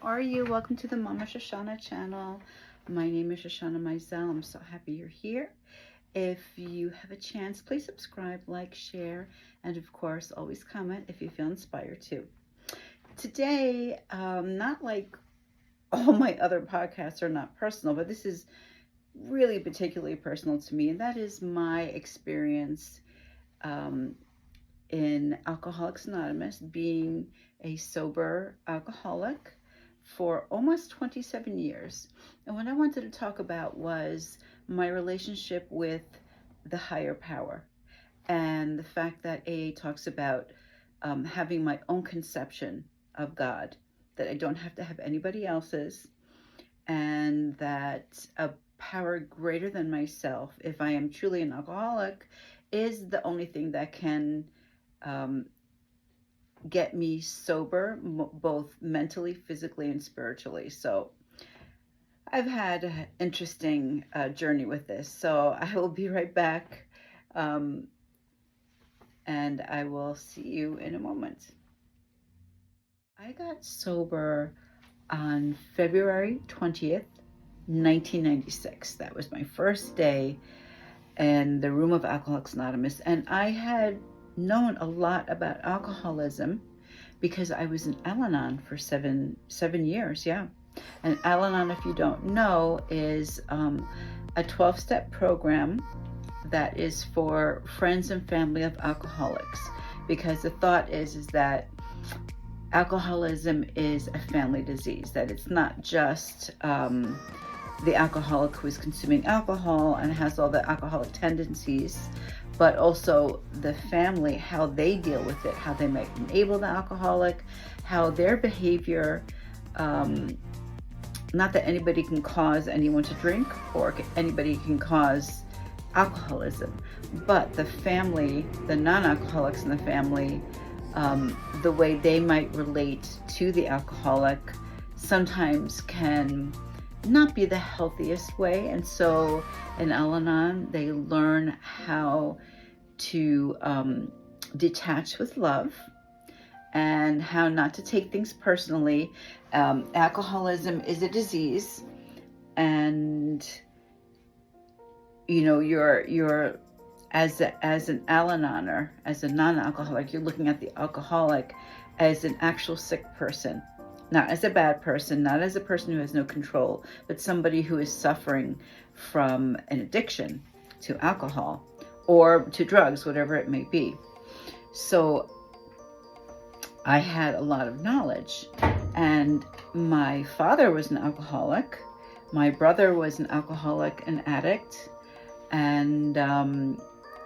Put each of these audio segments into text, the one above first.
are you? Welcome to the Mama Shoshana channel. My name is Shoshana Mizell. I'm so happy you're here. If you have a chance, please subscribe, like, share, and of course, always comment if you feel inspired to. Today, not like all my other podcasts are not personal, but this is really particularly personal to me, and that is my experience in Alcoholics Anonymous, being a sober alcoholic for almost 27 years. And what I wanted to talk about was my relationship with the higher power, and the fact that AA talks about having my own conception of God, that I don't have to have anybody else's, and that a power greater than myself, if I am truly an alcoholic, is the only thing that can get me sober, both mentally, physically, and spiritually. So I've had an interesting journey with this. So I will be right back, and I will see you in a moment. I got sober on February 20th, 1996. That was my first day in the room of Alcoholics Anonymous, and I had known a lot about alcoholism because I was in Al-Anon for seven years. Yeah. And Al-Anon, if you don't know, is a 12-step program that is for friends and family of alcoholics, because the thought is that alcoholism is a family disease, that it's not just the alcoholic who is consuming alcohol and has all the alcoholic tendencies, but also the family, how they deal with it, how they might enable the alcoholic, how their behavior, not that anybody can cause anyone to drink or anybody can cause alcoholism, but the family, the non-alcoholics in the family, the way they might relate to the alcoholic sometimes can not be the healthiest way. And so in Al-Anon, they learn how to detach with love and how not to take things personally. Alcoholism is a disease, and you're as an Al-Anoner, as a non-alcoholic, you're looking at the alcoholic as an actual sick person, not as a bad person, not as a person who has no control, but somebody who is suffering from an addiction to alcohol or to drugs, whatever it may be. So I had a lot of knowledge, and my father was an alcoholic. My brother was an alcoholic, an addict, and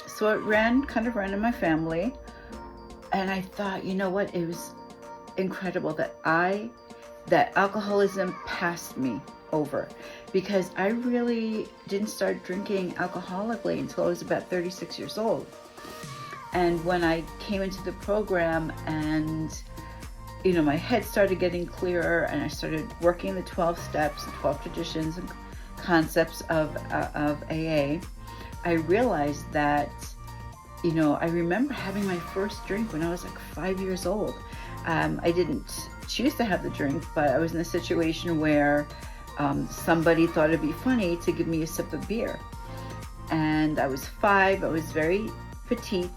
so it kind of ran in my family. And I thought, you know what, it was incredible that alcoholism passed me over, because I really didn't start drinking alcoholically until I was about 36 years old. And when I came into the program and my head started getting clearer, and I started working the 12 steps, the 12 traditions and concepts of AA, I realized that I remember having my first drink when I was like 5 years old. I didn't choose to have the drink, but I was in a situation where somebody thought it'd be funny to give me a sip of beer. And I was 5, I was very petite,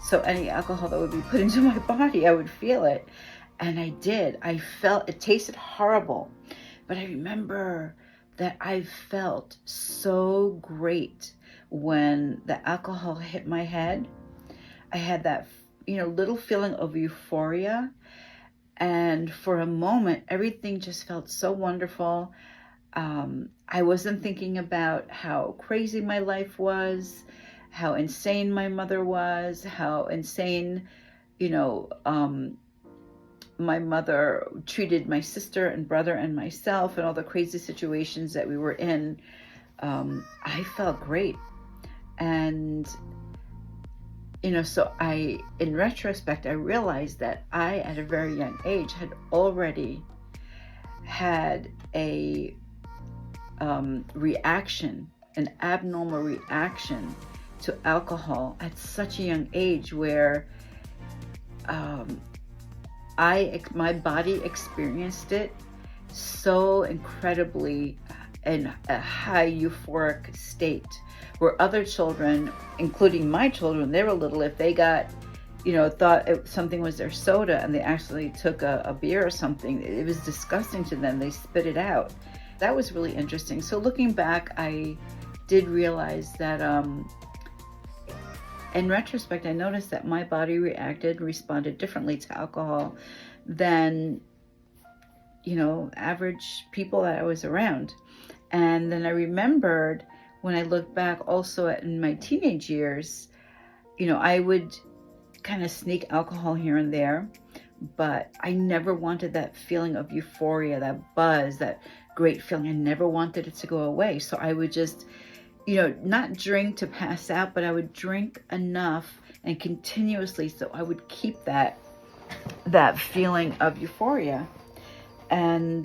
so any alcohol that would be put into my body, I would feel it. And I did. I felt, it tasted horrible, but I remember that I felt so great when the alcohol hit my head. I had that little feeling of euphoria, and for a moment everything just felt so wonderful. I wasn't thinking about how crazy my life was, how insane my mother was, how insane my mother treated my sister and brother and myself, and all the crazy situations that we were in. I felt great. And so in retrospect, I realized that I, at a very young age, had already had a reaction, an abnormal reaction to alcohol at such a young age, where my body experienced it so incredibly in a high euphoric state, where other children, including my children, they were little, if they got, thought something was their soda and they actually took a beer or something, it was disgusting to them. They spit it out. That was really interesting. So looking back, I did realize that in retrospect, I noticed that my body responded differently to alcohol than, average people that I was around. And then I remembered when I looked back also in my teenage years, I would kind of sneak alcohol here and there, but I never wanted that feeling of euphoria, that buzz, that great feeling. I never wanted it to go away. So I would just, not drink to pass out, but I would drink enough and continuously, so I would keep that feeling of euphoria. And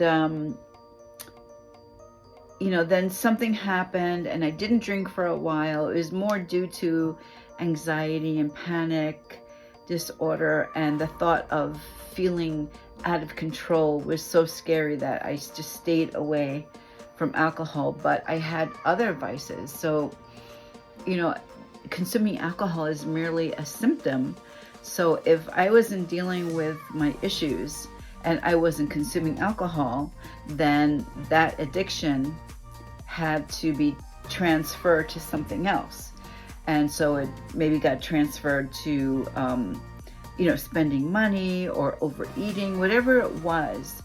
then something happened and I didn't drink for a while. It was more due to anxiety and panic disorder, and the thought of feeling out of control was so scary that I just stayed away from alcohol. But I had other vices. So, consuming alcohol is merely a symptom. So if I wasn't dealing with my issues and I wasn't consuming alcohol, then that addiction had to be transferred to something else. And so it maybe got transferred to, spending money or overeating, whatever it was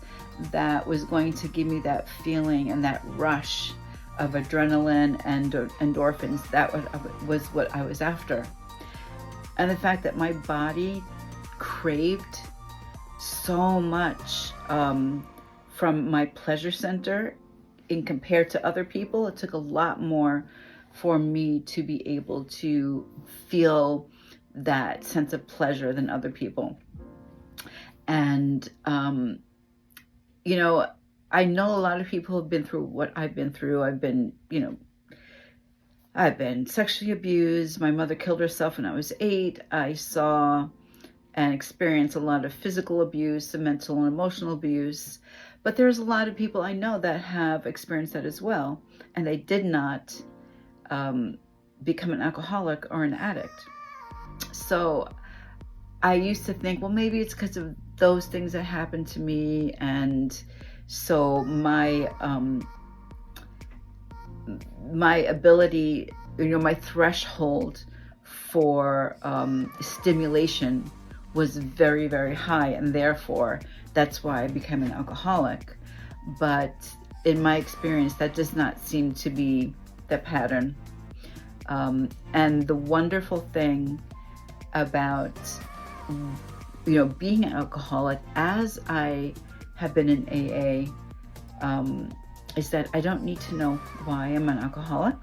that was going to give me that feeling and that rush of adrenaline and endorphins. That was what I was after. And the fact that my body craved so much from my pleasure center in compared to other people, it took a lot more for me to be able to feel that sense of pleasure than other people. And, I know a lot of people have been through what I've been through. I've been sexually abused. My mother killed herself when I was 8. I saw and experienced a lot of physical abuse and mental and emotional abuse. But there's a lot of people I know that have experienced that as well. And they did not become an alcoholic or an addict. So I used to think, well, maybe it's because of those things that happened to me. And so my ability, my threshold for stimulation was very, very high. And therefore, that's why I became an alcoholic. But in my experience, that does not seem to be the pattern. And the wonderful thing about, being an alcoholic, as I have been in AA, is that I don't need to know why I'm an alcoholic.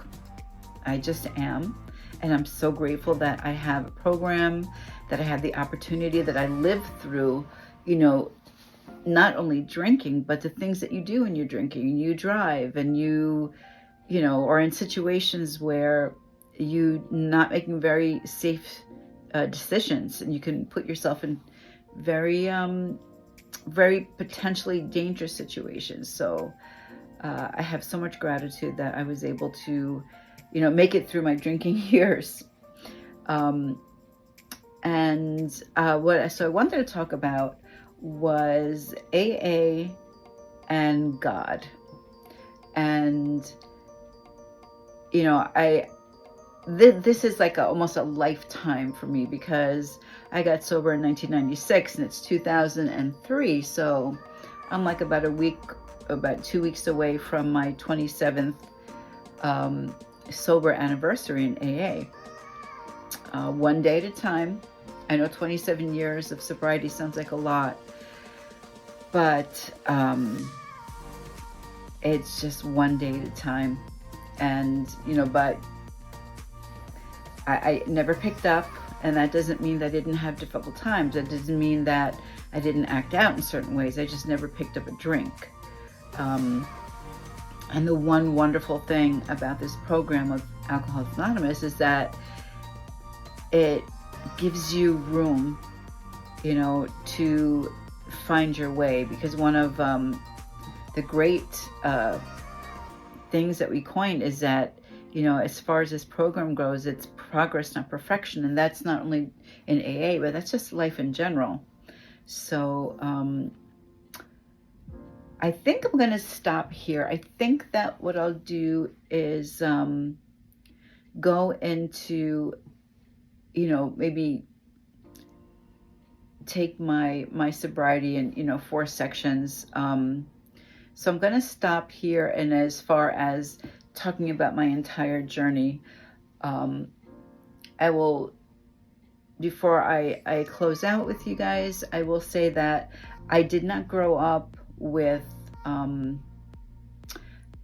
I just am. And I'm so grateful that I have a program, that I have the opportunity, that I live through, not only drinking, but the things that you do when you're drinking. You drive and you or in situations where you're not making very safe decisions, and you can put yourself in very, very potentially dangerous situations. So I have so much gratitude that I was able to, make it through my drinking years. So I wanted to talk about was AA and God. And, this is like almost a lifetime for me, because I got sober in 1996 and it's 2003. So I'm like about 2 weeks away from my 27th sober anniversary in AA. One day at a time. I know 27 years of sobriety sounds like a lot, but it's just one day at a time. And, but I never picked up, and that doesn't mean that I didn't have difficult times. That doesn't mean that I didn't act out in certain ways. I just never picked up a drink. And the one wonderful thing about this program of Alcoholics Anonymous is that it gives you room, to find your way. Because one of the great things that we coined is that, as far as this program goes, it's progress, not perfection. And that's not only in AA, but that's just life in general. So I think I'm going to stop here. I think that what I'll do is go into, maybe take my sobriety in 4 sections. So I'm going to stop here, and as far as talking about my entire journey, I will, before I close out with you guys, I will say that I did not grow up with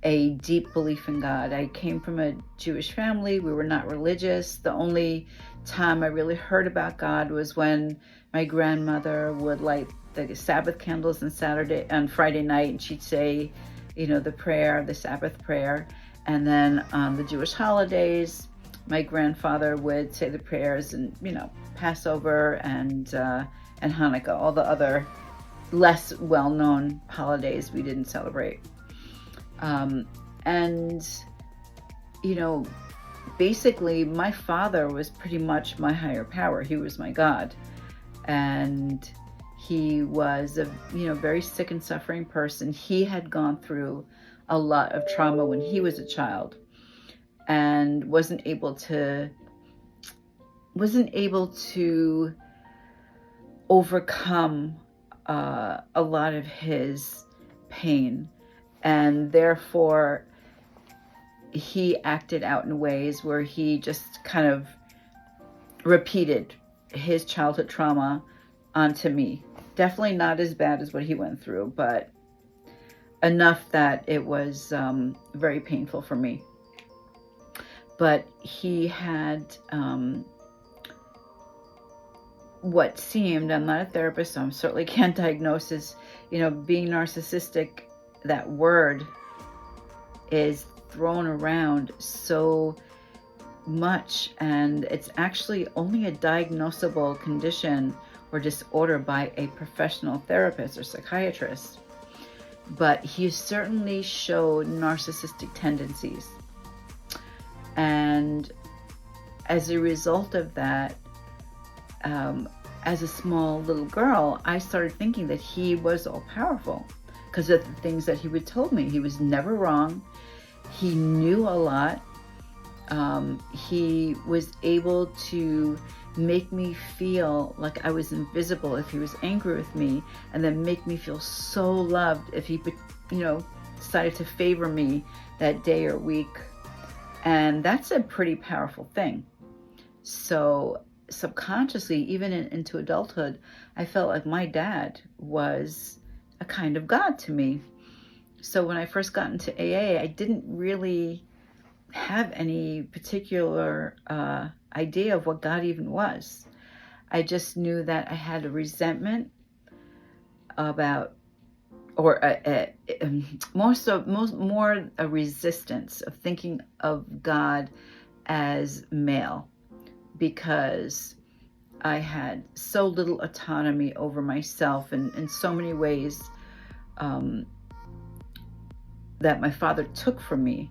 a deep belief in God. I came from a Jewish family. We were not religious. The only time I really heard about God was when my grandmother would light the Sabbath candles on Friday night, and she'd say, the prayer, the Sabbath prayer. And then on the Jewish holidays, my grandfather would say the prayers, and Passover and Hanukkah, all the other less well-known holidays we didn't celebrate. And basically my father was pretty much my higher power. He was my God. And he was a very sick and suffering person. He had gone through a lot of trauma when he was a child, and wasn't able to overcome a lot of his pain, and therefore he acted out in ways where he just kind of repeated his childhood trauma onto me. Definitely not as bad as what he went through, but enough that it was very painful for me. But he had what seemed, I'm not a therapist, so I certainly can't diagnose this, being narcissistic, that word is thrown around so much, and it's actually only a diagnosable condition or disorder by a professional therapist or psychiatrist. But he certainly showed narcissistic tendencies. And as a result of that, as a small little girl, I started thinking that he was all powerful because of the things that he would tell me. He was never wrong. He knew a lot. He was able to make me feel like I was invisible if he was angry with me, and then make me feel so loved if he, decided to favor me that day or week. And that's a pretty powerful thing. So subconsciously, even into adulthood, I felt like my dad was a kind of God to me. So when I first got into AA, I didn't really have any particular idea of what God even was. I just knew that I had a resentment about, or more a resistance of thinking of God as male, because I had so little autonomy over myself in so many ways that my father took from me.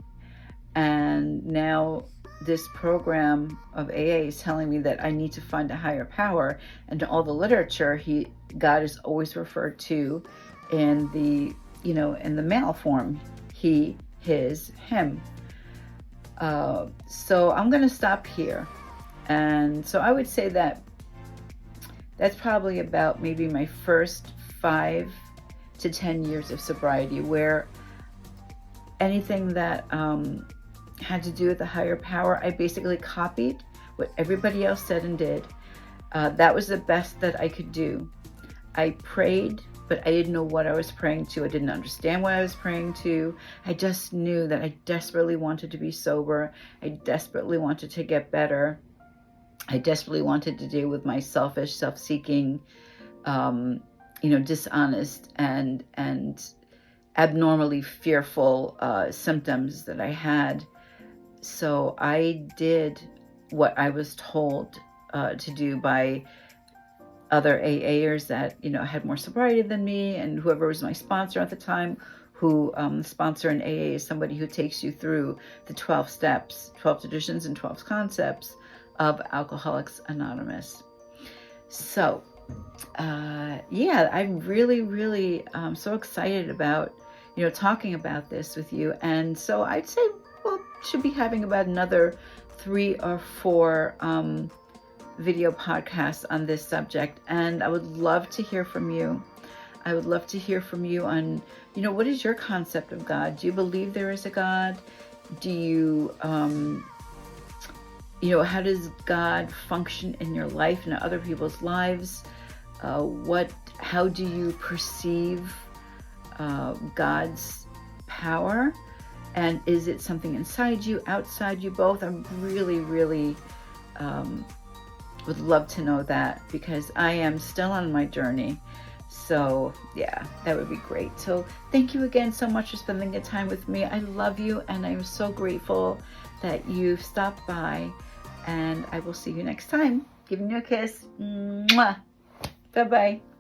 And now this program of AA is telling me that I need to find a higher power. And in all the literature, God is always referred to in the male form: he, his, him. So I'm going to stop here. And so I would say that that's probably about maybe my first 5 to 10 years of sobriety, where anything that had to do with the higher power, I basically copied what everybody else said and did. That was the best that I could do. I prayed, but I didn't know what I was praying to. I didn't understand what I was praying to. I just knew that I desperately wanted to be sober. I desperately wanted to get better. I desperately wanted to deal with my selfish, self-seeking, dishonest and abnormally fearful symptoms that I had. So I did what I was told to do by other AAers that, had more sobriety than me, and whoever was my sponsor at the time, who sponsor an AA is somebody who takes you through the 12 steps, 12 traditions and 12 concepts of Alcoholics Anonymous. So, yeah, I'm really so excited about, talking about this with you. And so I'd say we'll should be having about another 3 or 4 video podcasts on this subject. And I would love to hear from you. I would love to hear from you on, what is your concept of God? Do you believe there is a God? Do you, how does God function in your life and in other people's lives? How do you perceive God's power? And is it something inside you, outside you, both? I'm really would love to know that, because I am still on my journey. So yeah, that would be great. So thank you again so much for spending the time with me. I love you, and I'm so grateful that you've stopped by, and I will see you next time. Giving you a kiss. Mwah. Bye-bye.